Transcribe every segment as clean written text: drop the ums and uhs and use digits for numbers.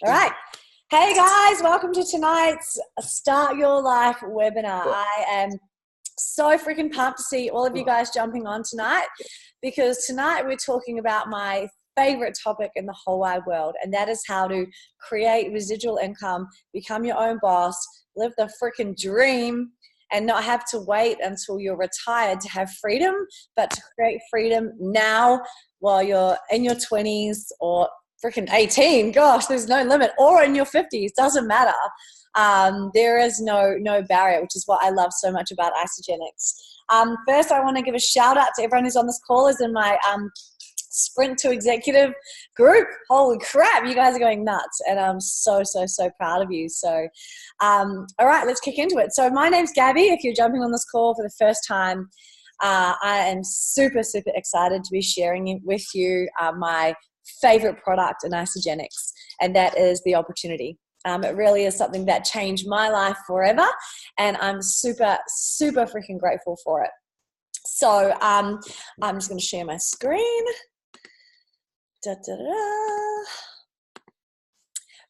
All right. Hey guys, welcome to tonight's Start Your Life webinar. I am so freaking pumped to see all of you guys jumping on tonight, because tonight we're talking about my favorite topic in the whole wide world, and that is how to create residual income, become your own boss, live the freaking dream, and not have to wait until you're retired to have freedom, but to create freedom now while you're in your 20s or freaking 18. Gosh, there's no limit. Or in your 50s, doesn't matter. There is no barrier, which is what I love so much about Isagenix. First, I want to give a shout out to everyone who's on this call, is in my Sprint to Executive group. Holy crap, you guys are going nuts, and I'm so proud of you. So all right, let's kick into it. So my name's Gabby. If you're jumping on this call for the first time, I am super excited to be sharing with you my favorite product in Isagenix, and that is the opportunity. It really is something that changed my life forever, and I'm super freaking grateful for it. So I'm just going to share my screen.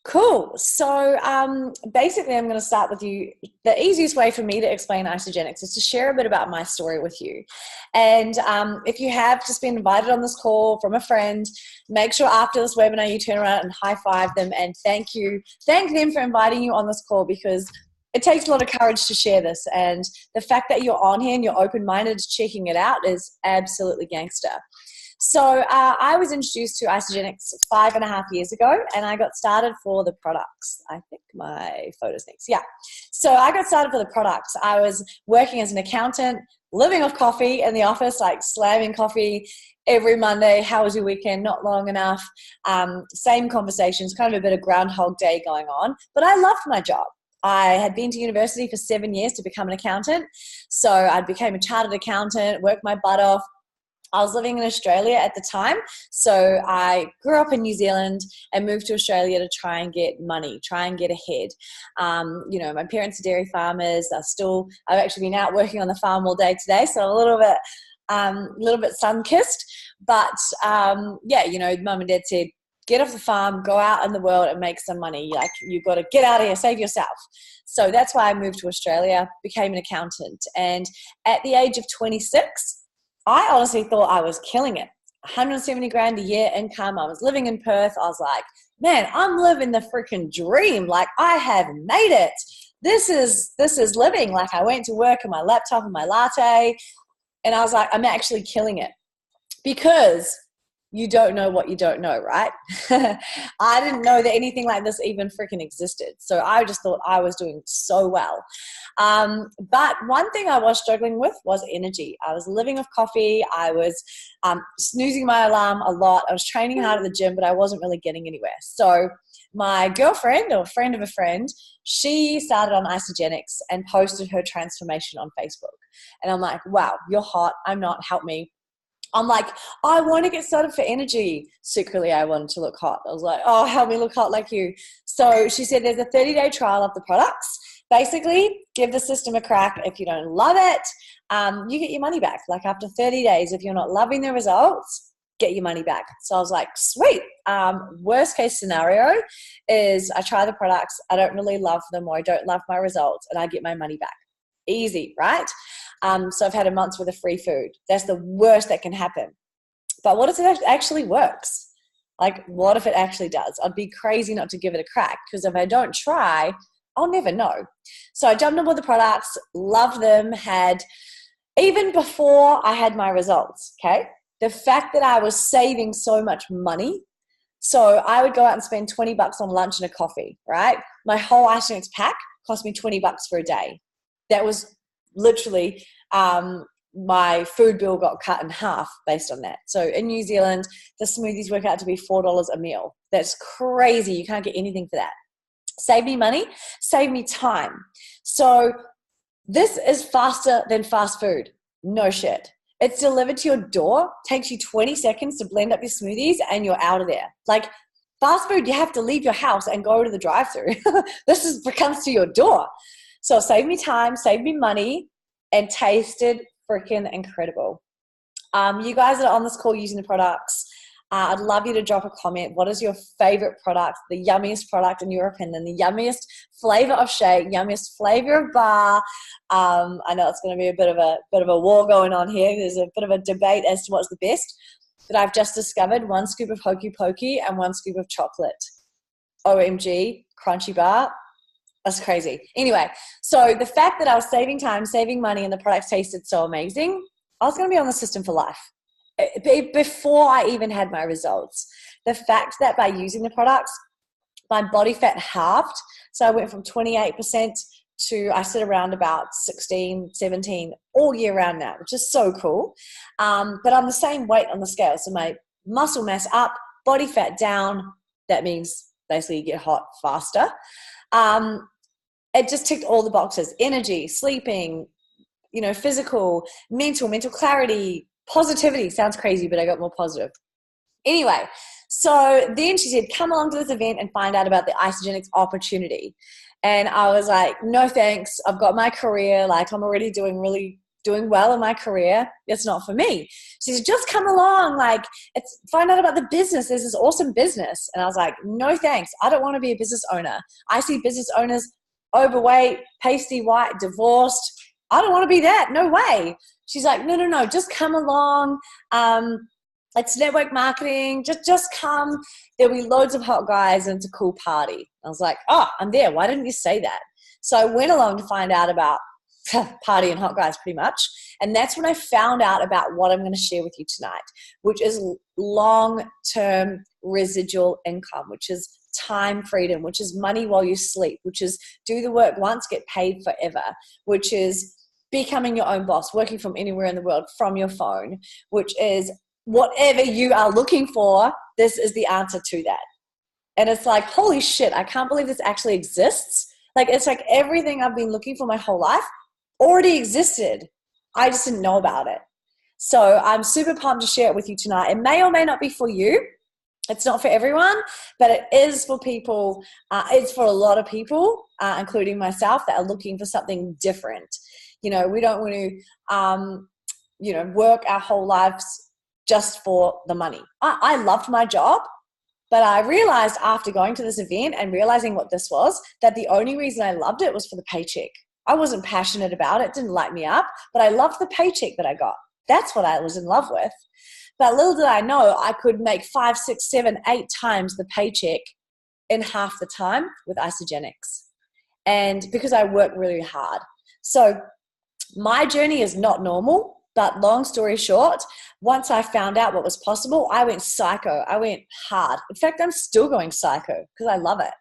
Cool. So basically, I'm going to start with you. The easiest way for me to explain Isagenix is to share a bit about my story with you. And if you have just been invited on this call from a friend, make sure after this webinar you turn around and high five them and thank them for inviting you on this call, because it takes a lot of courage to share this. And the fact that you're on here and you're open-minded to checking it out is absolutely gangster. So I was introduced to Isagenix 5.5 years ago, and I got started for the products. I think my photo's next. Yeah. So I got started for the products. I was working as an accountant, living off coffee in the office, like slamming coffee every Monday. How was your weekend? Not long enough. Same conversations, kind of a bit of Groundhog Day going on. But I loved my job. I had been to university for 7 years to become an accountant. So I became a chartered accountant, worked my butt off. I was living in Australia at the time, so I grew up in New Zealand and moved to Australia to try and get money, try and get ahead. My parents are dairy farmers. I've actually been out working on the farm all day today, so a little bit sun-kissed. But mum and dad said, get off the farm, go out in the world and make some money. Like, you've got to get out of here, save yourself. So that's why I moved to Australia, became an accountant, and at the age of 26. I honestly thought I was killing it. 170 grand a year income. I was living in Perth. I was like, man, I'm living the freaking dream. Like, I have made it. This is living. Like, I went to work on my laptop and my latte, and I was like, I'm actually killing it, because you don't know what you don't know, right? I didn't know that anything like this even freaking existed. So I just thought I was doing so well. But one thing I was struggling with was energy. I was living off coffee. I was snoozing my alarm a lot. I was training hard at the gym, but I wasn't really getting anywhere. So my girlfriend, or friend of a friend, she started on Isagenix and posted her transformation on Facebook. And I'm like, wow, you're hot. I'm not. Help me. I'm like, I want to get started for energy. Secretly, I wanted to look hot. I was like, oh, help me look hot like you. So she said there's a 30-day trial of the products. Basically, give the system a crack. If you don't love it, you get your money back. Like, after 30 days, if you're not loving the results, get your money back. So I was like, sweet. Worst case scenario is I try the products, I don't really love them, or I don't love my results, and I get my money back. Easy, right? So I've had a month's worth of free food. That's the worst that can happen. But what if it actually works? Like, what if it actually does? I'd be crazy not to give it a crack, because if I don't try, I'll never know. So I jumped on board the products, loved them, even before I had my results, okay? The fact that I was saving so much money. So I would go out and spend $20 on lunch and a coffee, right? My whole Isagenix pack cost me $20 for a day. That was literally my food bill got cut in half based on that. So in New Zealand, the smoothies work out to be $4 a meal. That's crazy. You can't get anything for that. Save me money, save me time. So this is faster than fast food. No shit. It's delivered to your door, takes you 20 seconds to blend up your smoothies, and you're out of there. Like, fast food, you have to leave your house and go to the drive-thru. Comes to your door. So save me time, save me money, and tasted freaking incredible. You guys that are on this call using the products, I'd love you to drop a comment. What is your favorite product, the yummiest product in your opinion, the yummiest flavor of shake, yummiest flavor of bar? I know it's going to be a bit of a war going on here. There's a bit of a debate as to what's the best. But I've just discovered 1 scoop of Hokey Pokey and 1 scoop of chocolate. OMG, crunchy bar. That's crazy. Anyway, so the fact that I was saving time, saving money, and the products tasted so amazing, I was going to be on the system for life before I even had my results. The fact that by using the products, my body fat halved. So I went from 28% to I sit around about 16, 17 all year round now, which is so cool. But I'm the same weight on the scale. So my muscle mass up, body fat down. That means basically you get hot faster. It just ticked all the boxes: energy, sleeping, physical, mental clarity, positivity. Sounds crazy, but I got more positive. Anyway, so then she said, come along to this event and find out about the Isagenix opportunity. And I was like, no thanks. I've got my career. Like, I'm already doing well in my career. It's not for me. She said, just come along. Like, find out about the business. There's this awesome business. And I was like, no thanks. I don't want to be a business owner. I see business owners overweight, pasty white, divorced. I don't want to be that. No way. She's like, no, just come along. It's network marketing. Just come. There'll be loads of hot guys and it's a cool party. I was like, oh, I'm there. Why didn't you say that? So I went along to find out about party and hot guys pretty much. And that's when I found out about what I'm going to share with you tonight, which is long-term residual income, which is time freedom, which is money while you sleep, which is do the work once, get paid forever, which is becoming your own boss, working from anywhere in the world from your phone, which is whatever you are looking for, this is the answer to that. And it's like, holy shit, I can't believe this actually exists. Like, it's like everything I've been looking for my whole life already existed. I just didn't know about it. So I'm super pumped to share it with you tonight. It may or may not be for you. It's not for everyone, but it is for people. It's for a lot of people, including myself, that are looking for something different. We don't want to, work our whole lives just for the money. I loved my job, but I realized after going to this event and realizing what this was, that the only reason I loved it was for the paycheck. I wasn't passionate about it. It didn't light me up, but I loved the paycheck that I got. That's what I was in love with. But little did I know I could make 5, 6, 7, 8 times the paycheck in half the time with Isagenix. And because I work really hard. So my journey is not normal, but long story short, once I found out what was possible, I went psycho. I went hard. In fact, I'm still going psycho because I love it.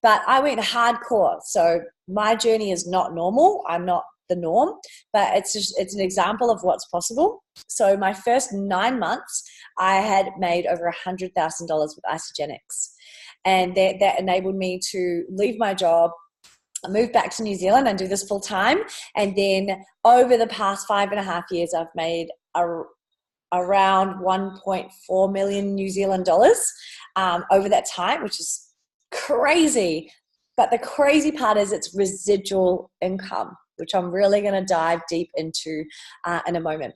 But I went hardcore. So my journey is not normal. I'm not the norm, but it's an example of what's possible. So my first 9 months, I had made over $100,000 with Isagenix. And that enabled me to leave my job, move back to New Zealand and do this full time. And then over the past 5.5 years, I've made around 1.4 million New Zealand dollars over that time, which is crazy. But the crazy part is it's residual income, which I'm really going to dive deep into in a moment.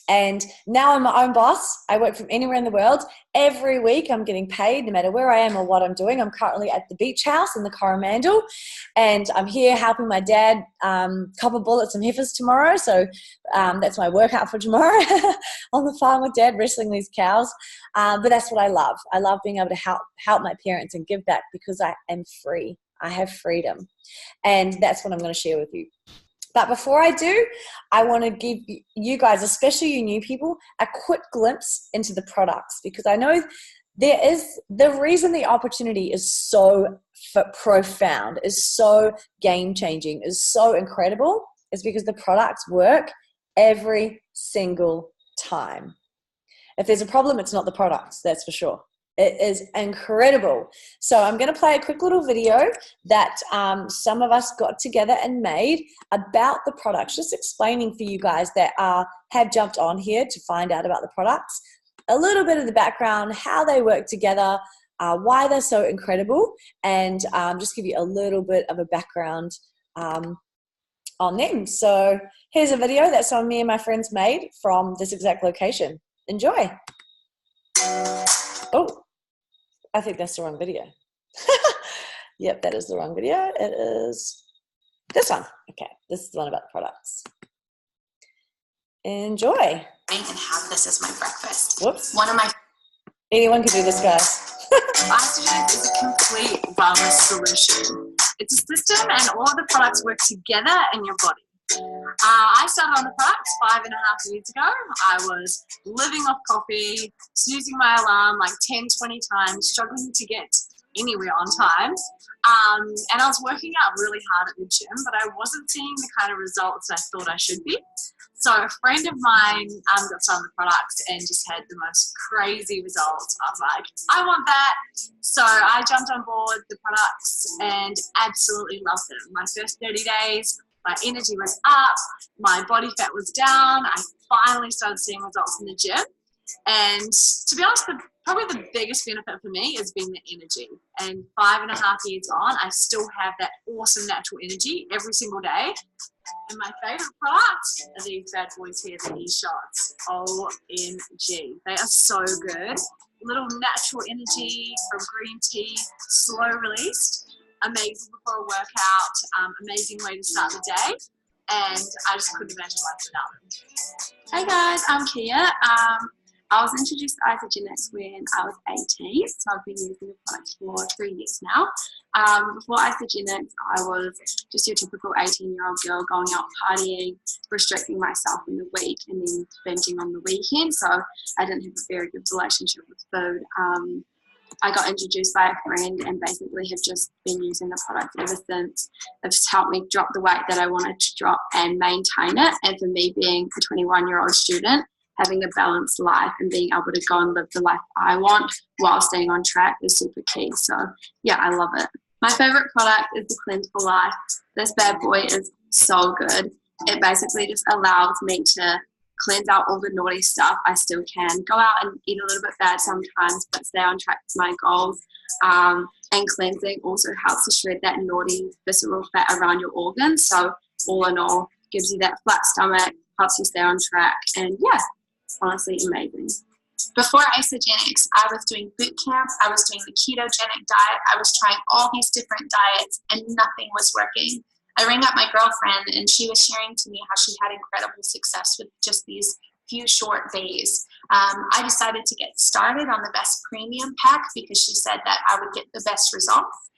And now I'm my own boss. I work from anywhere in the world. Every week I'm getting paid no matter where I am or what I'm doing. I'm currently at the beach house in the Coromandel, and I'm here helping my dad copper bullet some heifers tomorrow. So that's my workout for tomorrow on the farm with dad, wrestling these cows. But that's what I love. I love being able to help my parents and give back because I am free. I have freedom. And that's what I'm going to share with you. But before I do, I want to give you guys, especially you new people, a quick glimpse into the products, because I know the reason the opportunity is so profound, is so game-changing, is so incredible, is because the products work every single time. If there's a problem, it's not the products, that's for sure. It is incredible. So I'm going to play a quick little video that some of us got together and made about the products, just explaining for you guys that have jumped on here to find out about the products, a little bit of the background, how they work together, why they're so incredible, and just give you a little bit of a background on them. So here's a video that some of me and my friends made from this exact location. Enjoy. Oh, I think that's the wrong video. Yep, that is the wrong video. It is this one. Okay, this is the one about the products. Enjoy. And have this as my breakfast. Whoops. Anyone can do this, guys. Isagenix is a complete wellness solution. It's a system and all the products work together in your body. I started on the products 5.5 years ago. I was living off coffee, snoozing my alarm like 10, 20 times, struggling to get anywhere on time. And I was working out really hard at the gym, but I wasn't seeing the kind of results I thought I should be. So a friend of mine got some of the products and just had the most crazy results. I was like, I want that. So I jumped on board the products and absolutely loved them. My first 30 days, my energy was up, my body fat was down. I finally started seeing results in the gym. And to be honest, probably the biggest benefit for me has been the energy. And 5.5 years on, I still have that awesome natural energy every single day. And my favorite products are these bad boys here, the E-shots. OMG. They are so good. Little natural energy from green tea, slow released. Amazing before a workout, amazing way to start the day. And I just couldn't imagine life without them. Hey guys, I'm Kia. I was introduced to Isagenix when I was 18, so I've been using the product for 3 years now. Before Isagenix, I was just your typical 18-year-old girl going out partying, restricting myself in the week and then binging on the weekend, so I didn't have a very good relationship with food. I got introduced by a friend and basically have just been using the product ever since. It's helped me drop the weight that I wanted to drop and maintain it. And for me, being a 21-year-old student, having a balanced life and being able to go and live the life I want while staying on track is super key. So yeah, I love it. My favorite product is the Cleanse for Life. This bad boy is so good. It basically just allows me to cleanse out all the naughty stuff. I still can go out and eat a little bit bad sometimes, but stay on track with my goals. And cleansing also helps to shred that naughty visceral fat around your organs. So all in all, gives you that flat stomach, helps you stay on track, and yeah, honestly amazing. Before Isagenix, I was doing boot camp, I was doing the ketogenic diet, I was trying all these different diets and nothing was working. I rang up my girlfriend and she was sharing to me how she had incredible success with just these few short days. I decided to get started on the best premium pack because she said that I would get the best results.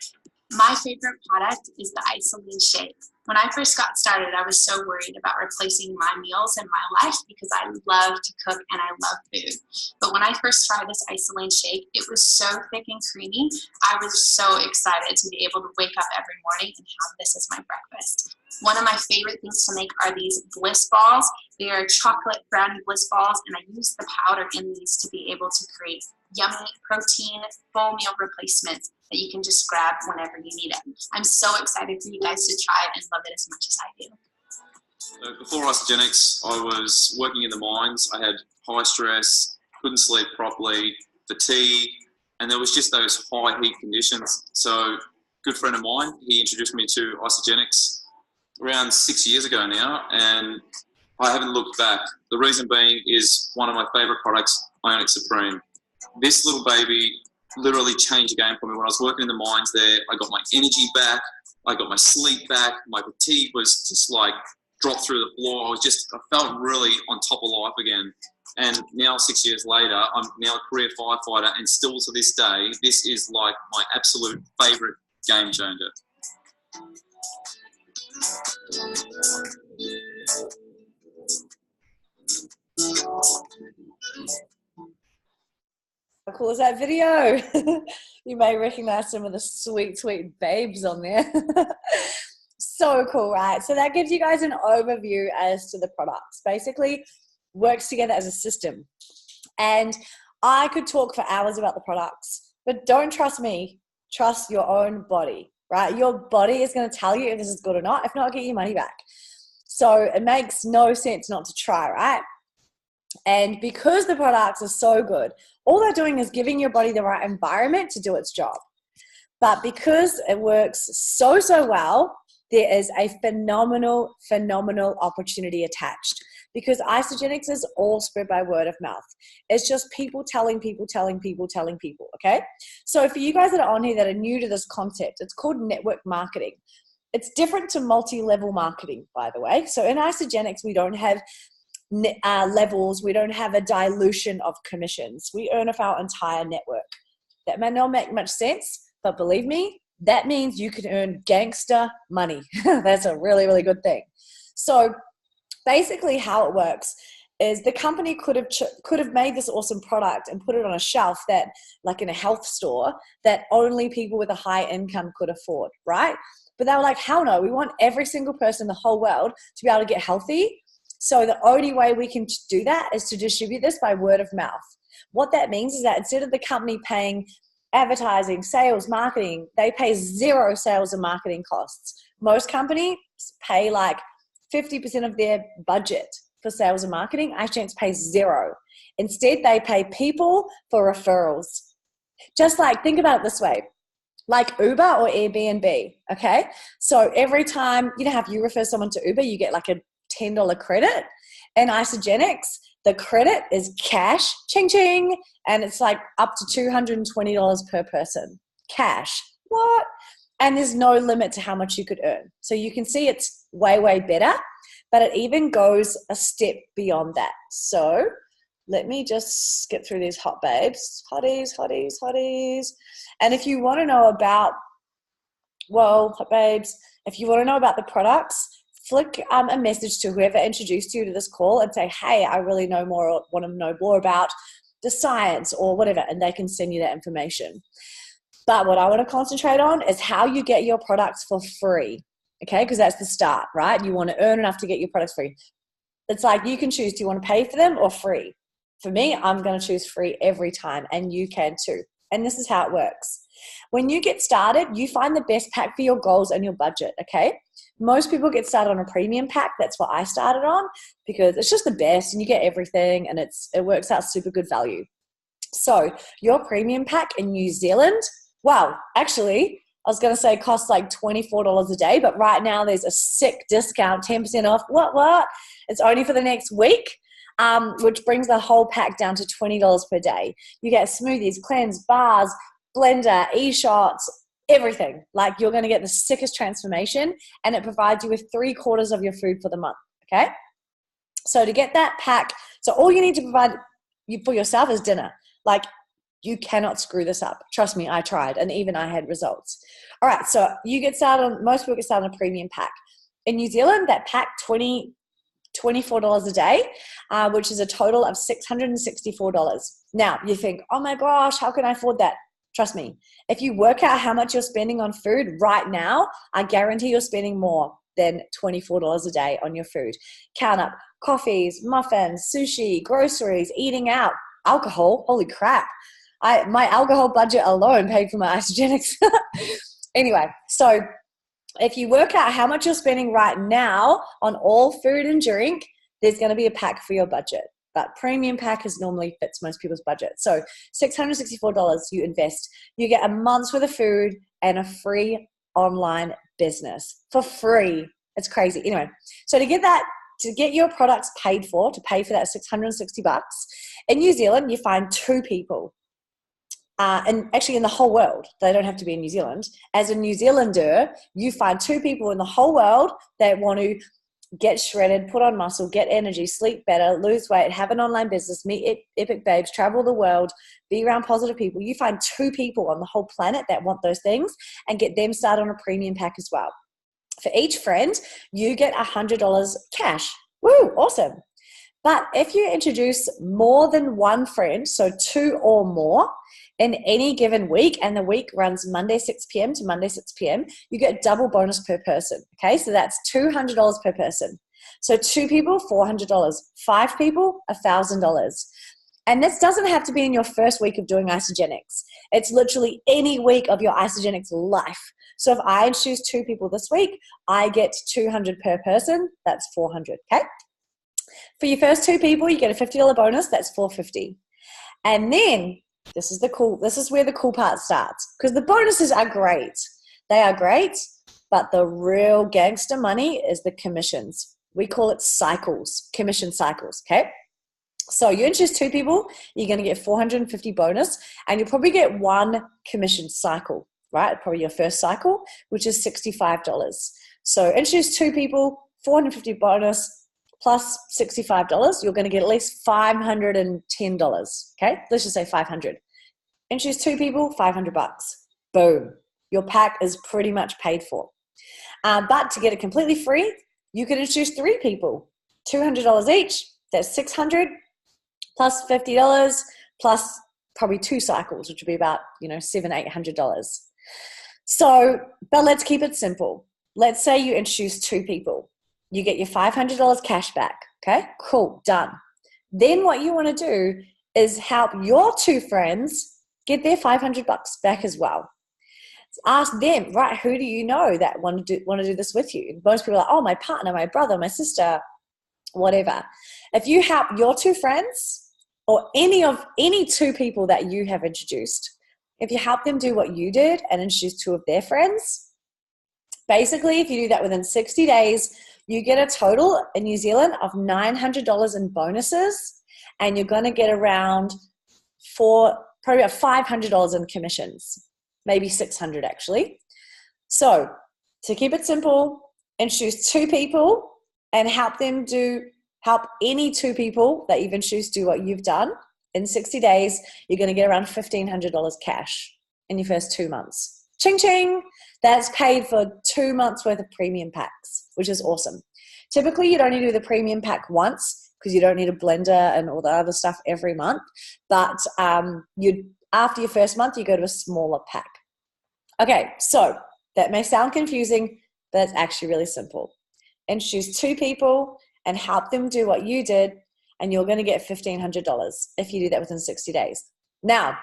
My favorite product is the Isoline Shake. When I first got started, I was so worried about replacing my meals in my life because I love to cook and I love food. But when I first tried this Isoline Shake, it was so thick and creamy. I was so excited to be able to wake up every morning and have this as my breakfast. One of my favorite things to make are these bliss balls. They are chocolate brownie bliss balls, and I use the powder in these to be able to create yummy protein full meal replacements that you can just grab whenever you need it. I'm so excited for you guys to try it and love it as much as I do. Before Isagenix, I was working in the mines. I had high stress, couldn't sleep properly, fatigue, and there was just those high heat conditions. So a good friend of mine, he introduced me to Isagenix around 6 years ago now, and I haven't looked back. The reason being is one of my favorite products, Ionic Supreme. This little baby literally changed the game for me. When I was working in the mines there, I got my energy back, I got my sleep back, my fatigue was just like dropped through the floor. I felt really on top of life again. And now 6 years later, I'm now a career firefighter, and still to this day, this is like my absolute favorite game changer. How cool is that video? You may recognize some of the sweet, sweet babes on there. So cool, right? So that gives you guys an overview as to the products. Basically, works together as a system. And I could talk for hours about the products, but don't trust me. Trust your own body, right? Your body is going to tell you if this is good or not. If not, get your money back. So it makes no sense not to try, right? And because the products are so good, all they're doing is giving your body the right environment to do its job. But because it works so, so well, there is a phenomenal opportunity attached. because Isagenix is all spread by word of mouth. It's just people telling people, okay? So for you guys that are on here that are new to this concept, it's called network marketing. It's different to multi-level marketing, by the way. So in Isagenix, we don't have levels. We don't have a dilution of commissions. We earn off our entire network. That may not make much sense, but believe me, that means you can earn gangster money. That's a really, really good thing. So basically how it works is the company could have made this awesome product and put it on a shelf that, like in a health store, that only people with a high income could afford, right? But they were like, hell no, we want every single person in the whole world to be able to get healthy. So the only way we can do that is to distribute this by word of mouth. What that means is that instead of the company paying advertising, sales, marketing, they pay zero sales and marketing costs. Most companies pay like 50% of their budget for sales and marketing. Isagenix pays zero. Instead, they pay people for referrals. Just like, think about it this way, like Uber or Airbnb, okay? So every time, you know how if you refer someone to Uber, you get like a $10 credit. In Isagenix, the credit is cash, ching ching, and it's like up to $220 per person. Cash. What? And there's no limit to how much you could earn. So you can see it's way, way better, but it even goes a step beyond that. So let me just skip through these hot babes. Hotties. And if you want to know about, well, hot babes, if you want to know about the products, flick a message to whoever introduced you to this call and say, hey, I really know more, or want to know more about the science or whatever, and they can send you that information. But what I want to concentrate on is how you get your products for free, okay? Because that's the start, right? You want to earn enough to get your products free. It's like you can choose, do you want to pay for them or free? For me, I'm going to choose free every time, and you can too. And this is how it works. When you get started, you find the best pack for your goals and your budget, okay? Most people get started on a premium pack. That's what I started on because it's just the best and you get everything and it works out super good value. So your premium pack in New Zealand, well, actually, I was going to say it costs like $24 a day, but right now there's a sick discount, 10% off. What? It's only for the next week, which brings the whole pack down to $20 per day. You get smoothies, cleanse, bars, blender, e-shots, everything. Like you're going to get the sickest transformation, and it provides you with 3/4 of your food for the month, okay? So to get that pack, so all you need to provide for yourself is dinner. Like you cannot screw this up. Trust me, I tried, and even I had results. All right, so you get started on, most people get started on a premium pack. In New Zealand, that pack, $24 a day, which is a total of $664. Now, you think, oh my gosh, how can I afford that? Trust me, if you work out how much you're spending on food right now, I guarantee you're spending more than $24 a day on your food. Count up coffees, muffins, sushi, groceries, eating out, alcohol. Holy crap. My alcohol budget alone paid for my Isagenix. Anyway, so if you work out how much you're spending right now on all food and drink, there's going to be a pack for your budget. But premium pack normally fits most people's budget. So $664 you invest. You get a month's worth of food and a free online business for free. It's crazy. Anyway, so to get your products paid for, to pay for that $660, in New Zealand, you find 2 people. And actually in the whole world, they don't have to be in New Zealand. As a New Zealander, you find 2 people in the whole world that want to get shredded, put on muscle, get energy, sleep better, lose weight, have an online business, meet epic babes, travel the world, be around positive people. You find 2 people on the whole planet that want those things and get them started on a premium pack as well. For each friend, you get $100 cash. Woo, awesome. But if you introduce more than 1 friend, so 2 or more, in any given week, and the week runs Monday 6 p.m. to Monday 6 p.m., you get double bonus per person. Okay, so that's $200 per person. So 2 people, $400. 5 people, $1,000. And this doesn't have to be in your first week of doing Isagenix. It's literally any week of your Isagenix life. So if I choose 2 people this week, I get $200 per person. That's $400. Okay. For your first 2 people, you get a $50 bonus. That's $450. And then this is where the cool part starts, because the bonuses are great. They are great, but the real gangster money is the commissions. We call it cycles, commission cycles, okay? So you introduce 2 people, you're going to get 450 bonus, and you'll probably get 1 commission cycle, right? Probably your first cycle, which is $65. So introduce 2 people, 450 bonus plus $65. You're going to get at least $510. Okay, let's just say 500. Introduce 2 people, $500. Boom, your pack is pretty much paid for. But to get it completely free, you can introduce 3 people, $200 each. That's $600 plus $50 plus probably 2 cycles, which would be about $700-800. So, but let's keep it simple. Let's say you introduce 2 people. You get your $500 cash back. Okay, cool, done. Then what you want to do is help your 2 friends get their $500 back as well. Ask them, right, who do you know that want to do this with you? Most people are like, oh, my partner, my brother, my sister, whatever. If you help your 2 friends or any 2 people that you have introduced, if you help them do what you did and introduce 2 of their friends, basically if you do that within 60 days, you get a total in New Zealand of $900 in bonuses, and you're going to get around probably about $500 in commissions, maybe $600 actually. So to keep it simple, introduce 2 people and help any 2 people that you've introduced do what you've done. In 60 days, you're going to get around $1,500 cash in your first 2 months. Ching ching! That's paid for 2 months worth of premium packs, which is awesome. Typically, you'd only do the premium pack once because you don't need a blender and all the other stuff every month. But after your first month, you go to a smaller pack. Okay, so that may sound confusing, but it's actually really simple. Introduce 2 people and help them do what you did, and you're going to get $1,500 if you do that within 60 days. Now,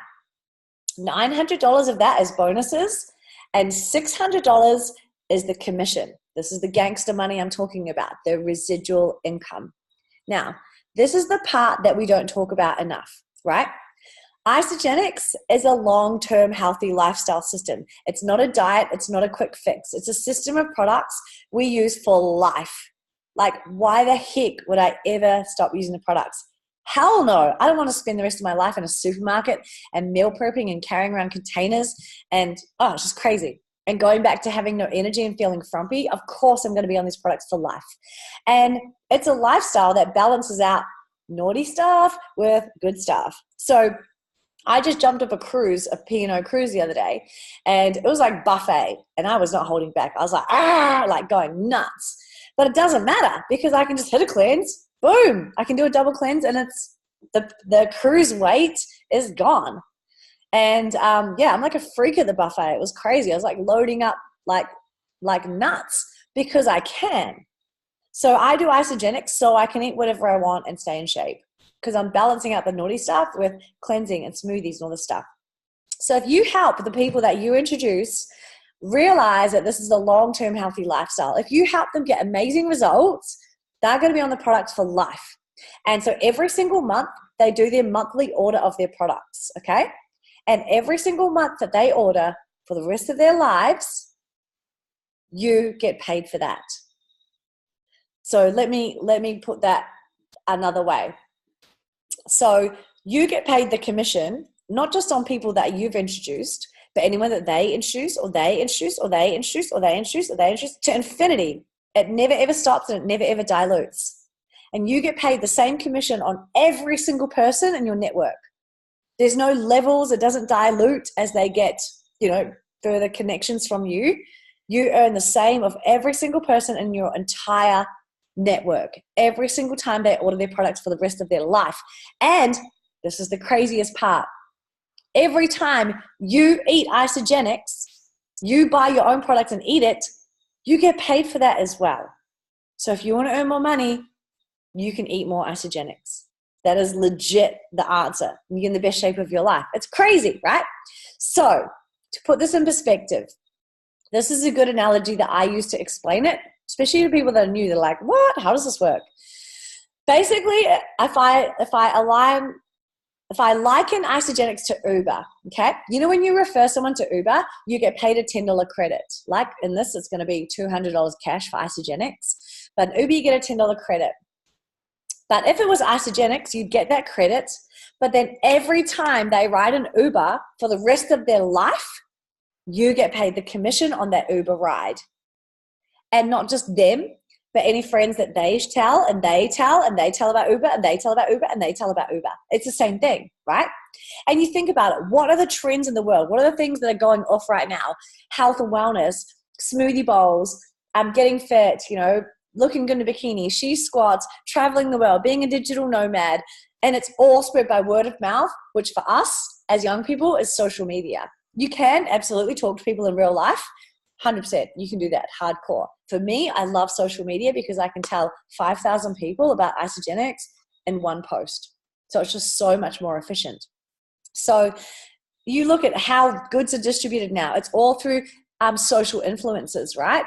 $900 of that is bonuses, and $600 is the commission. This is the gangster money I'm talking about, the residual income. Now, this is the part that we don't talk about enough, right? Isagenix is a long-term healthy lifestyle system. It's not a diet. It's not a quick fix. It's a system of products we use for life. Like, why the heck would I ever stop using the products? Hell no. I don't want to spend the rest of my life in a supermarket and meal prepping and carrying around containers and, it's just crazy. And going back to having no energy and feeling frumpy, of course I'm going to be on these products for life. And it's a lifestyle that balances out naughty stuff with good stuff. So I just jumped up a P&O cruise the other day, and it was like buffet, and I was not holding back. I was like going nuts. But it doesn't matter because I can just hit a cleanse, boom, I can do a double cleanse, and it's the cruise weight is gone. And I'm like a freak at the buffet. It was crazy. I was like loading up like nuts because I can. So I do Isagenix so I can eat whatever I want and stay in shape because I'm balancing out the naughty stuff with cleansing and smoothies and all this stuff. So if you help the people that you introduce realize that this is a long-term healthy lifestyle, if you help them get amazing results, they're going to be on the products for life. And so every single month, they do their monthly order of their products, okay? And every single month that they order for the rest of their lives, you get paid for that. So let me put that another way. So you get paid the commission, not just on people that you've introduced, but anyone that they introduce or they introduce or they introduce or they introduce or they introduce to infinity. It never ever stops and it never ever dilutes. And you get paid the same commission on every single person in your network. There's no levels. It doesn't dilute as they get, further connections from you. You earn the same of every single person in your entire network every single time they order their products for the rest of their life. And this is the craziest part. Every time you eat Isagenix, you buy your own product and eat it, you get paid for that as well. So if you want to earn more money, you can eat more Isagenix. That is legit the answer. You're in the best shape of your life. It's crazy, right? So to put this in perspective, this is a good analogy that I use to explain it, especially to people that are new. They're like, what? How does this work? Basically, if I liken Isagenix to Uber, okay? When you refer someone to Uber, you get paid a $10 credit. Like in this, it's going to be $200 cash for Isagenix. But Uber, you get a $10 credit. But if it was Isagenix, you'd get that credit. But then every time they ride an Uber for the rest of their life, you get paid the commission on that Uber ride. And not just them, but any friends that they tell and they tell and they tell about Uber and they tell about Uber and they tell about Uber. It's the same thing, right? And you think about it. What are the trends in the world? What are the things that are going off right now? Health and wellness, smoothie bowls, getting fit, looking good in a bikini, she squats, traveling the world, being a digital nomad. And it's all spread by word of mouth, which for us as young people is social media. You can absolutely talk to people in real life. 100%. You can do that hardcore. For me, I love social media because I can tell 5,000 people about Isagenix in one post. So it's just so much more efficient. So you look at how goods are distributed now. It's all through social influencers, right?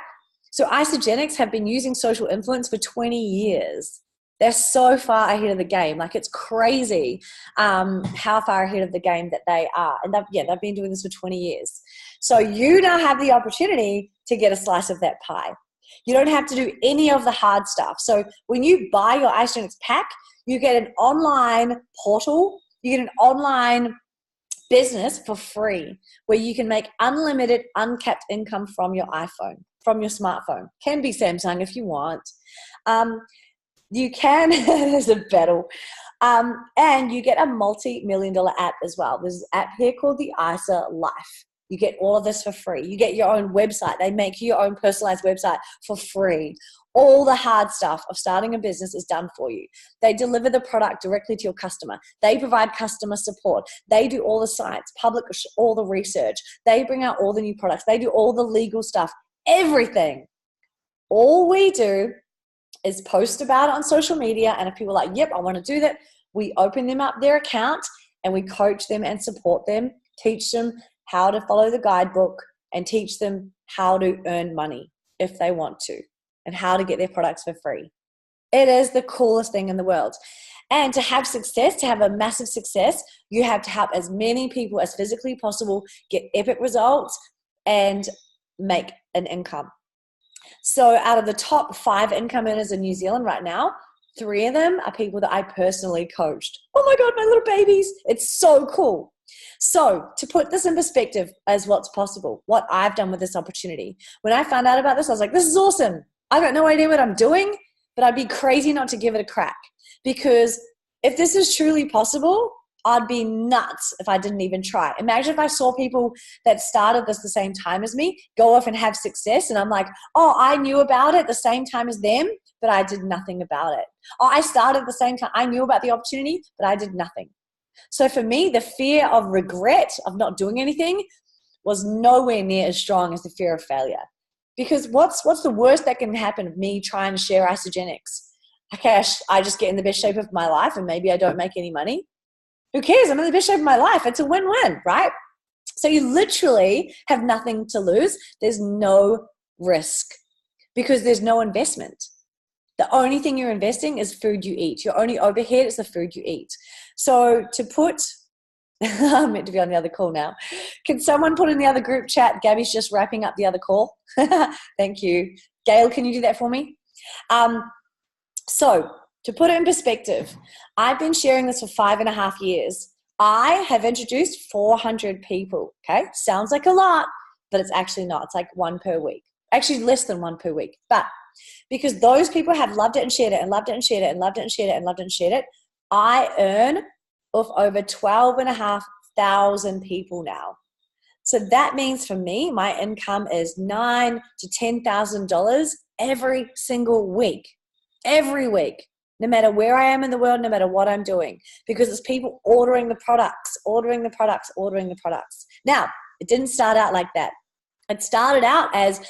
So Isagenix have been using social influence for 20 years. They're so far ahead of the game. Like, it's crazy how far ahead of the game that they are. And they've been doing this for 20 years. So you now have the opportunity to get a slice of that pie. You don't have to do any of the hard stuff. So when you buy your Isagenix pack, you get an online portal, you get an online business for free where you can make unlimited, uncapped income from your iPhone, from your smartphone. Can be Samsung if you want. You can, there's a battle. And you get a multi-million-dollar app as well. There's an app here called the Isa Life. You get all of this for free. You get your own website. They make you your own personalized website for free. All the hard stuff of starting a business is done for you. They deliver the product directly to your customer. They provide customer support. They do all the science, publish all the research. They bring out all the new products. They do all the legal stuff, everything. All we do is post about it on social media, and if people are like, yep, I want to do that, we open them up their account and we coach them and support them, teach them how to follow the guidebook, and teach them how to earn money if they want to, and how to get their products for free. It is the coolest thing in the world. And to have success, to have a massive success, you have to help as many people as physically possible get epic results and make an income. So out of the top 5 income earners in New Zealand right now, 3 of them are people that I personally coached. Oh my God, my little babies. It's so cool. So to put this in perspective as what's possible, what I've done with this opportunity. When I found out about this, I was like, this is awesome. I've got no idea what I'm doing, but I'd be crazy not to give it a crack. Because if this is truly possible, I'd be nuts if I didn't even try. Imagine if I saw people that started this the same time as me go off and have success, and I'm like, oh, I knew about it the same time as them, but I did nothing about it. Oh, I started the same time. I knew about the opportunity, but I did nothing. So for me, the fear of regret of not doing anything was nowhere near as strong as the fear of failure. Because what's the worst that can happen of me trying to share Isagenix? Okay, I just get in the best shape of my life and maybe I don't make any money. Who cares? I'm in the best shape of my life. It's a win-win, right? So you literally have nothing to lose. There's no risk because there's no investment. The only thing you're investing is food you eat. Your only overhead is the food you eat. So to put, I'm meant to be on the other call now. Can someone put in the other group chat, Gabby's just wrapping up the other call. Thank you. Gail, can you do that for me? So to put it in perspective, I've been sharing this for 5.5 years. I have introduced 400 people, okay? Sounds like a lot, but it's actually not. It's like 1 per week. Actually less than 1 per week. But because those people have loved it and shared it and loved it and shared it and loved it and shared it and loved it and shared it, I earn of over 12,500 people now. So that means for me, my income is $9,000 to $10,000 every single week. Every week. No matter where I am in the world, no matter what I'm doing, because it's people ordering the products, ordering the products, ordering the products. Now, it didn't start out like that. It started out as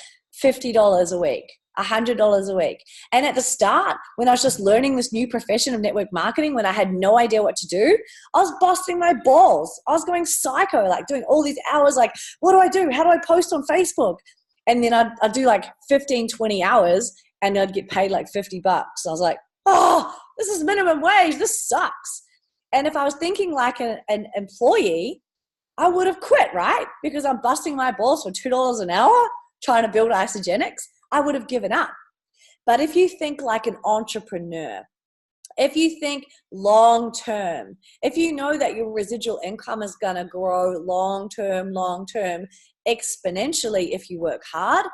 $50 a week, $100 a week. And at the start, when I was just learning this new profession of network marketing, when I had no idea what to do, I was busting my balls. I was going psycho, like doing all these hours, like, what do I do? How do I post on Facebook? And then I'd do like 15, 20 hours and I'd get paid like $50. I was like, oh, this is minimum wage. This sucks. And if I was thinking like an employee, I would have quit, right? Because I'm busting my balls for $2 an hour trying to build Isagenix. I would have given up. But if you think like an entrepreneur, if you think long term, if you know that your residual income is going to grow long term, exponentially if you work hard,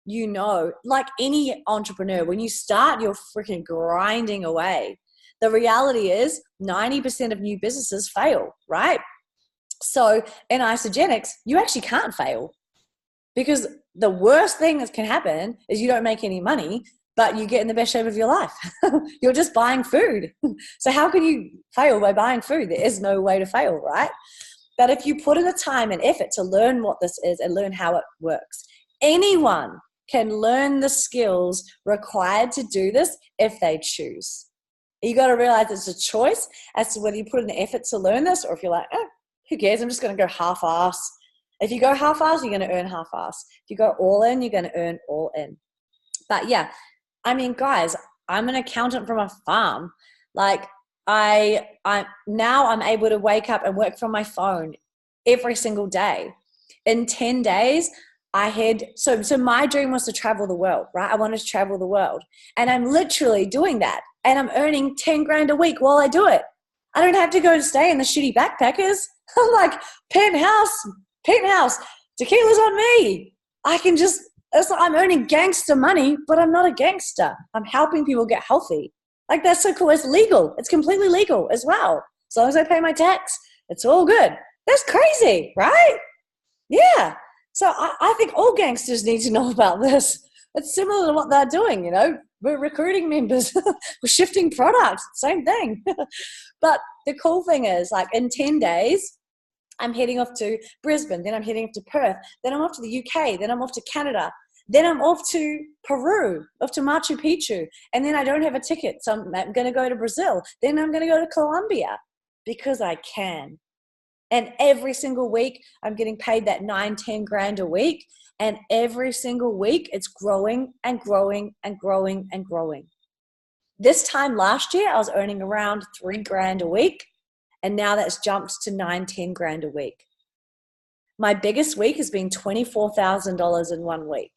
you know, like any entrepreneur, when you start, you're freaking grinding away. The reality is 90% of new businesses fail, right? So in Isagenix, you actually can't fail, because the worst thing that can happen is you don't make any money, but you get in the best shape of your life. You're just buying food. So how can you fail by buying food? There is no way to fail, right? But if you put in the time and effort to learn what this is and learn how it works, anyone can learn the skills required to do this if they choose. You got to realize it's a choice as to whether you put in the effort to learn this, or if you're like, who cares? I'm just going to go half-ass. If you go half-ass, you're going to earn half-ass. If you go all in, you're going to earn all in. But yeah, I mean, guys, I'm an accountant from a farm. Like I'm able to wake up and work from my phone every single day. In 10 days, so my dream was to travel the world, right? I wanted to travel the world, and I'm literally doing that, and I'm earning 10 grand a week while I do it. I don't have to go and stay in the shitty backpackers. I'm like, penthouse, tequila's on me. I'm earning gangster money, but I'm not a gangster. I'm helping people get healthy. Like, that's so cool. It's legal. It's completely legal as well. As long as I pay my tax, it's all good. That's crazy, right? Yeah. So I think all gangsters need to know about this. It's similar to what they're doing, you know. We're recruiting members. We're shifting products. Same thing. But the cool thing is, like, in 10 days, I'm heading off to Brisbane. Then I'm heading off to Perth. Then I'm off to the UK. Then I'm off to Canada. Then I'm off to Peru, off to Machu Picchu. And then I don't have a ticket, so I'm going to go to Brazil. Then I'm going to go to Colombia because I can. And every single week, I'm getting paid that 9-10 grand a week. And every single week, it's growing and growing and growing and growing. This time last year, I was earning around 3 grand a week. And now that's jumped to 9-10 grand a week. My biggest week has been $24,000 in 1 week.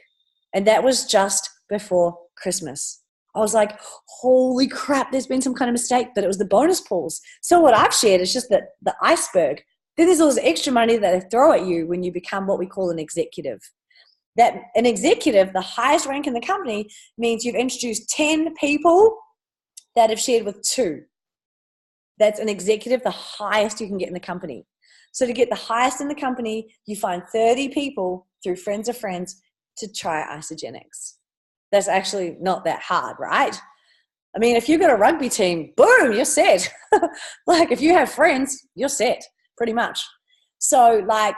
And that was just before Christmas. I was like, holy crap, there's been some kind of mistake, but it was the bonus pools. So what I've shared is just the iceberg. Then there's all this extra money that they throw at you when you become what we call an executive. That an executive, the highest rank in the company, means you've introduced 10 people that have shared with 2. That's an executive, the highest you can get in the company. So to get the highest in the company, you find 30 people through friends of friends to try Isagenix. That's actually not that hard, right? I mean, if you've got a rugby team, boom, you're set. Like, if you have friends, you're set, pretty much. So, like,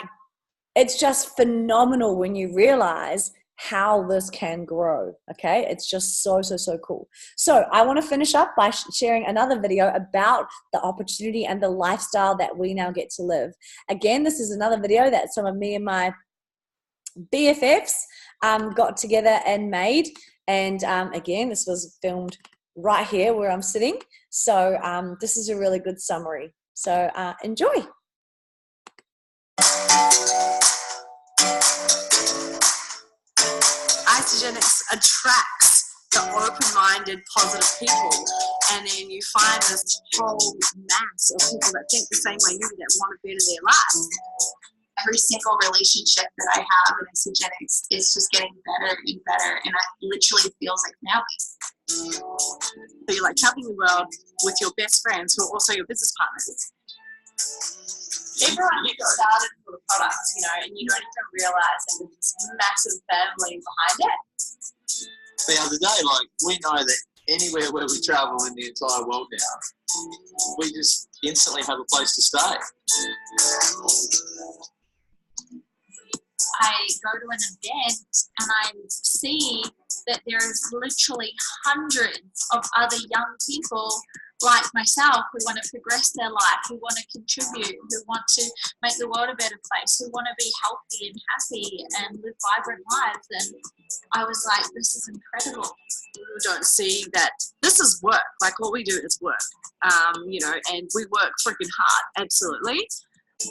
it's just phenomenal when you realize how this can grow, okay? It's just so, so, so cool. So I want to finish up by sharing another video about the opportunity and the lifestyle that we now get to live. Again, this is another video that some of me and my BFFs got together and made. And again, this was filmed right here where I'm sitting. So this is a really good summary. So enjoy. Isagenix attracts the open-minded, positive people, and then you find this whole mass of people that think the same way you, that want to better their lives. Every single relationship that I have in Isagenix is just getting better and better, and it literally feels like family. So you're like traveling the world with your best friends who are also your business partners. Everyone gets started with a product, you know, and you don't even realize that there's this massive family behind it. The other day, like, we know that anywhere where we travel in the entire world now, we just instantly have a place to stay. I go to an event and I see that there's literally hundreds of other young people like myself who want to progress their life, who want to contribute, who want to make the world a better place, who want to be healthy and happy and live vibrant lives. And I was like, this is incredible. People don't see that this is work. Like, what we do is work, you know, and we work freaking hard, absolutely.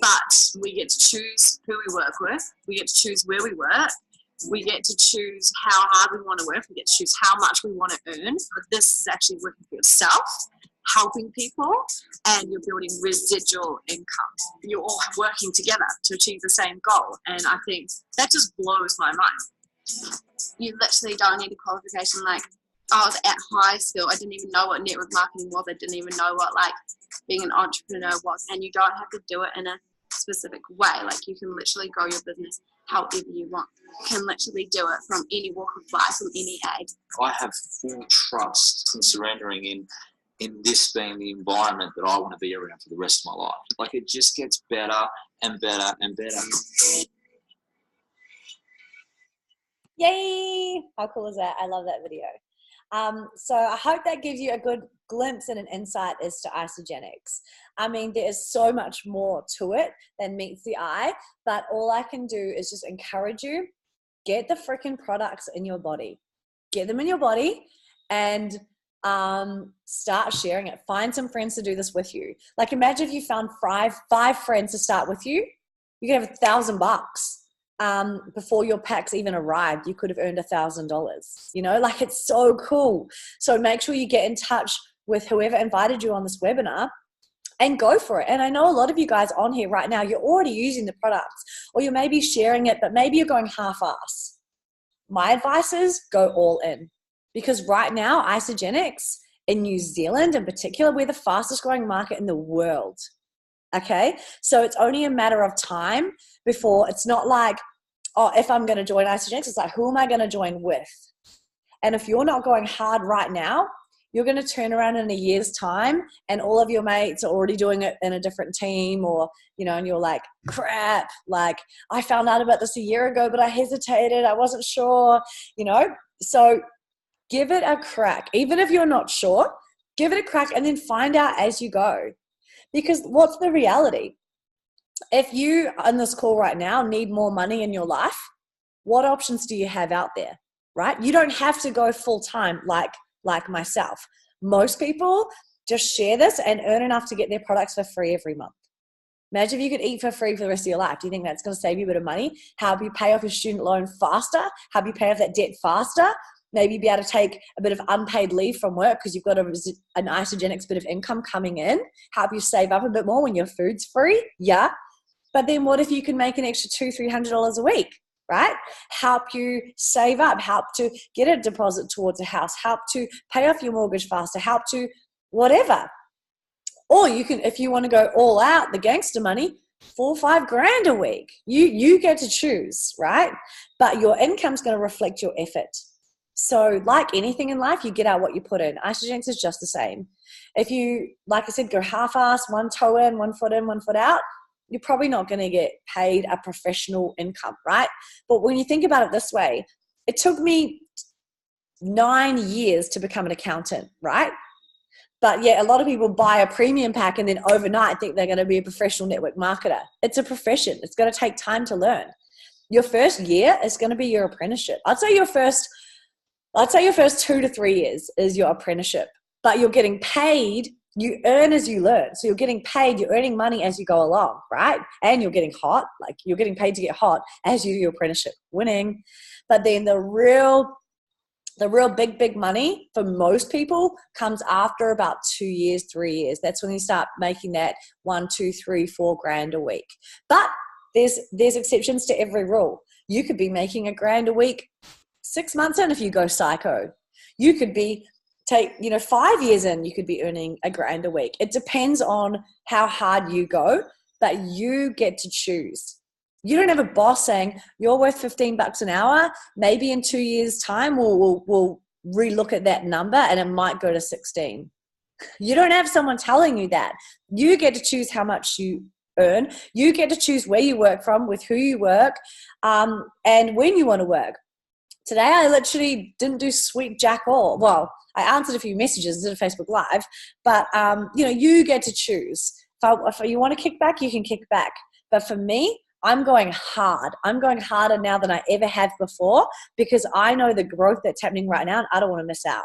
But we get to choose who we work with. We get to choose where we work. We get to choose how hard we want to work. We get to choose how much we want to earn. But this is actually working for yourself, helping people, and you're building residual income. You're all working together to achieve the same goal. And I think that just blows my mind. You literally don't need a qualification. Like, I was at high school, I didn't even know what network marketing was. I didn't even know what like being an entrepreneur was. And you don't have to do it in a specific way. Like, you can literally grow your business however you want. You can literally do it from any walk of life, from any age. I have full trust and surrendering in this being the environment that I want to be around for the rest of my life. Like, it just gets better and better and better. Yay! How cool is that? I love that video. So I hope that gives you a good glimpse and an insight as to Isagenix. I mean, there is so much more to it than meets the eye, but all I can do is just encourage you, get the freaking products in your body. Get them in your body and start sharing it. Find some friends to do this with you. Like, imagine if you found five friends to start with you. You could have $1,000. Before your packs even arrived, you could have earned $1,000. You know, like, it's so cool. So make sure you get in touch with whoever invited you on this webinar and go for it. And I know a lot of you guys on here right now, you're already using the products, or you may be sharing it, but maybe you're going half-ass. My advice is go all in, because right now, Isagenix in New Zealand in particular, we're the fastest growing market in the world. Okay, so it's only a matter of time before it's not like, oh, if I'm going to join Isagenix, it's like, who am I going to join with? And if you're not going hard right now, you're going to turn around in a year's time and all of your mates are already doing it in a different team, or, you know, and you're like, crap, like, I found out about this a year ago, but I hesitated. I wasn't sure, you know? So give it a crack. Even if you're not sure, give it a crack and then find out as you go. Because what's the reality? If you on this call right now need more money in your life, what options do you have out there, right? You don't have to go full time like myself. Most people just share this and earn enough to get their products for free every month. Imagine if you could eat for free for the rest of your life. Do you think that's going to save you a bit of money? Help you pay off your student loan faster? Help you pay off that debt faster? Maybe be able to take a bit of unpaid leave from work because you've got an Isagenix bit of income coming in. Help you save up a bit more when your food's free. Yeah. But then what if you can make an extra $200-300 a week, right? Help you save up, help to get a deposit towards a house, help to pay off your mortgage faster, help to whatever. Or you can, if you want to go all out, the gangster money, $4 or $5 grand a week. You get to choose, right? But your income's going to reflect your effort. So like anything in life, you get out what you put in. Isagenix is just the same. If you, like I said, go half-ass, one toe in, 1 foot in, 1 foot out, you're probably not going to get paid a professional income, right? But when you think about it this way, it took me 9 years to become an accountant, right? But yeah, a lot of people buy a premium pack and then overnight think they're going to be a professional network marketer. It's a profession. It's going to take time to learn. Your first year is going to be your apprenticeship. I'd say your first 2 to 3 years is your apprenticeship, but you're getting paid. You earn as you learn. So you're getting paid, you're earning money as you go along, right? And you're getting hot, like you're getting paid to get hot as you do your apprenticeship, winning. But then the real big money for most people comes after about 2 years, 3 years. That's when you start making that 1, 2, 3, 4 grand a week. But there's exceptions to every rule. You could be making $1,000 a week 6 months in if you go psycho. You could be 5 years in, you could be earning $1,000 a week. It depends on how hard you go, but you get to choose. You don't have a boss saying you're worth $15 an hour. Maybe in 2 years' time, we'll relook at that number and it might go to 16. You don't have someone telling you that. You get to choose how much you earn. You get to choose where you work from, with who you work, and when you want to work. Today, I literally didn't do sweet jack all. Well, I answered a few messages, did a Facebook Live, but you get to choose. If you want to kick back, you can kick back. But for me, I'm going hard. I'm going harder now than I ever have before because I know the growth that's happening right now and I don't want to miss out.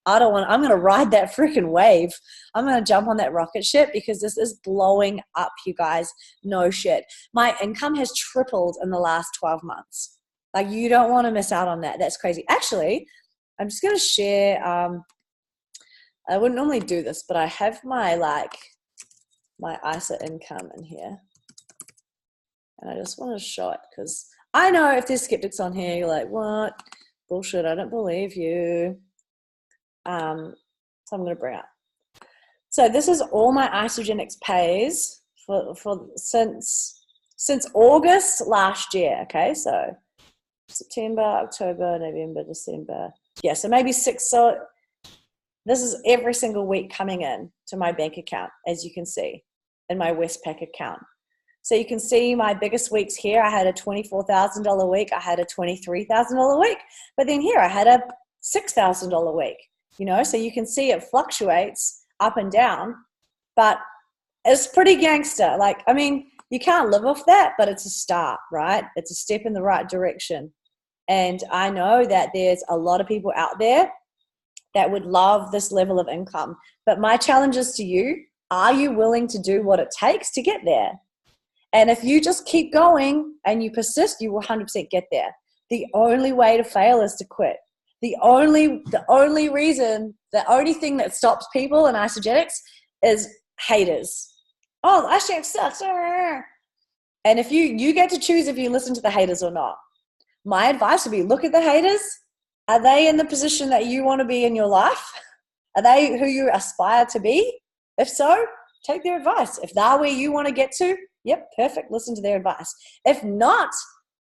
I'm going to ride that freaking wave. I'm going to jump on that rocket ship because this is blowing up, you guys. No shit. My income has tripled in the last 12 months. Like, you don't want to miss out on that. That's crazy. Actually, I'm just going to share, I wouldn't normally do this, but I have my ISA income in here. And I just want to show it because I know if there's skeptics on here, you're like, what? Bullshit, I don't believe you. So I'm going to bring up. So this is all my Isagenix pays for since August last year. Okay, so September, October, November, December. Yeah, so maybe 6. So this is every single week coming in to my bank account, as you can see, in my Westpac account. So you can see my biggest weeks here. I had a $24,000 week. I had a $23,000 week. But then here I had a $6,000 week. You know, so you can see it fluctuates up and down. But it's pretty gangster. Like, I mean, you can't live off that, but it's a start, right? It's a step in the right direction. And I know that there's a lot of people out there that would love this level of income. But my challenge is to you, are you willing to do what it takes to get there? And if you just keep going and you persist, you will 100% get there. The only way to fail is to quit. The only thing that stops people in Isagenix is haters. Oh, Isagenix sucks. And if you get to choose if you listen to the haters or not. My advice would be, look at the haters. Are they in the position that you want to be in your life? Are they who you aspire to be? If so, take their advice. If they're where you want to get to, yep, perfect. Listen to their advice. If not,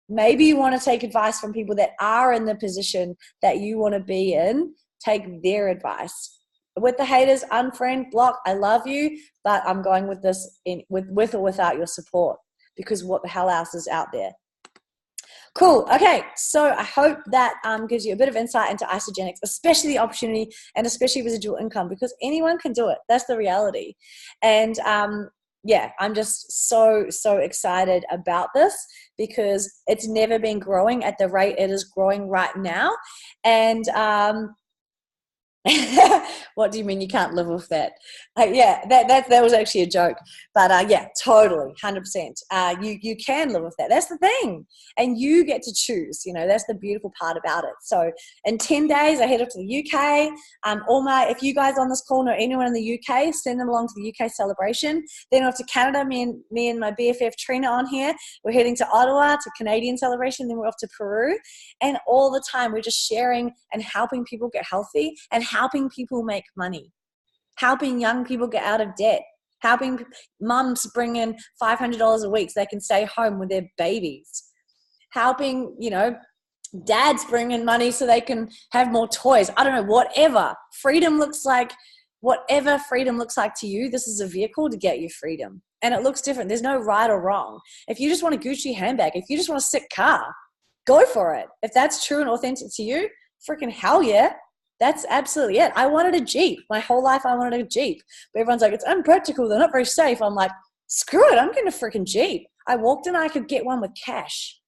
maybe you want to take advice from people that are in the position that you want to be in. Take their advice. With the haters, unfriend, block. I love you, but I'm going with this with or without your support, because what the hell else is out there? Cool. Okay. So I hope that gives you a bit of insight into Isagenix, especially the opportunity and especially residual income, because anyone can do it. That's the reality. And yeah, I'm just so excited about this because it's never been growing at the rate it is growing right now. And what do you mean you can't live with that? Yeah, that was actually a joke. But yeah, totally, 100%. You can live with that. That's the thing. And you get to choose. You know, that's the beautiful part about it. So in 10 days, I head off to the UK. If you guys on this call know anyone in the UK, send them along to the UK celebration. Then off to Canada, me and my BFF Trina on here. We're heading to Ottawa to Canadian celebration. Then we're off to Peru. And all the time, we're just sharing and helping people get healthy and helping people make money, helping young people get out of debt, helping mums bring in $500 a week so they can stay home with their babies, helping, dads bring in money so they can have more toys. I don't know, whatever freedom looks like to you, this is a vehicle to get you freedom. And it looks different. There's no right or wrong. If you just want a Gucci handbag, if you just want a sick car, go for it. If that's true and authentic to you, freaking hell yeah. That's absolutely it. I wanted a Jeep. My whole life I wanted a Jeep. But everyone's like, it's impractical. They're not very safe. I'm like, screw it. I'm getting a freaking Jeep. I walked in, I could get one with cash.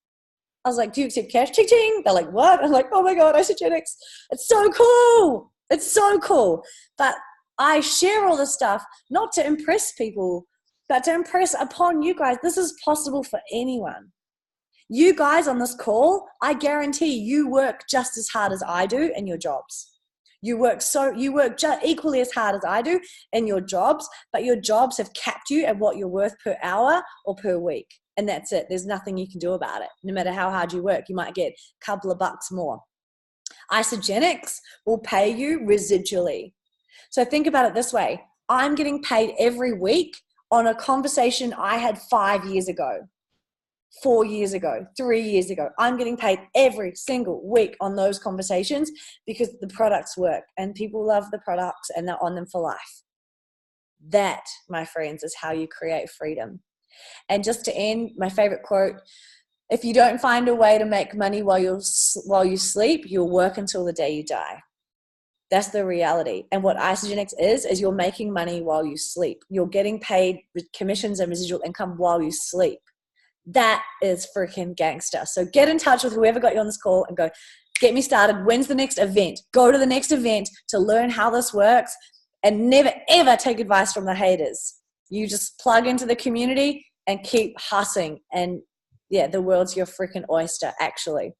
I was like, do you accept cash? Ching, ching. They're like, what? I'm like, oh my God, Isagenix. It's so cool. It's so cool. But I share all this stuff, not to impress people, but to impress upon you guys. This is possible for anyone. You guys on this call, I guarantee you work just as hard as I do in your jobs. You work equally as hard as I do in your jobs, but your jobs have capped you at what you're worth per hour or per week. And that's it. There's nothing you can do about it. No matter how hard you work, you might get a couple of bucks more. Isagenix will pay you residually. So think about it this way. I'm getting paid every week on a conversation I had 5 years ago. 4 years ago, 3 years ago. I'm getting paid every single week on those conversations because the products work and people love the products and they're on them for life. That, my friends, is how you create freedom. And just to end, my favorite quote, if you don't find a way to make money while you sleep, you'll work until the day you die. That's the reality. And what Isagenix is you're making money while you sleep. You're getting paid commissions and residual income while you sleep. That is freaking gangster. So get in touch with whoever got you on this call and go, get me started. When's the next event? Go to the next event to learn how this works, and never, ever take advice from the haters. You just plug into the community and keep hustling. And yeah, the world's your freaking oyster, actually.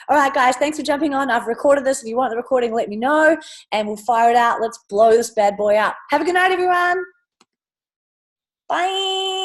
All right, guys, thanks for jumping on. I've recorded this. If you want the recording, let me know, and we'll fire it out. Let's blow this bad boy up. Have a good night, everyone. Bye.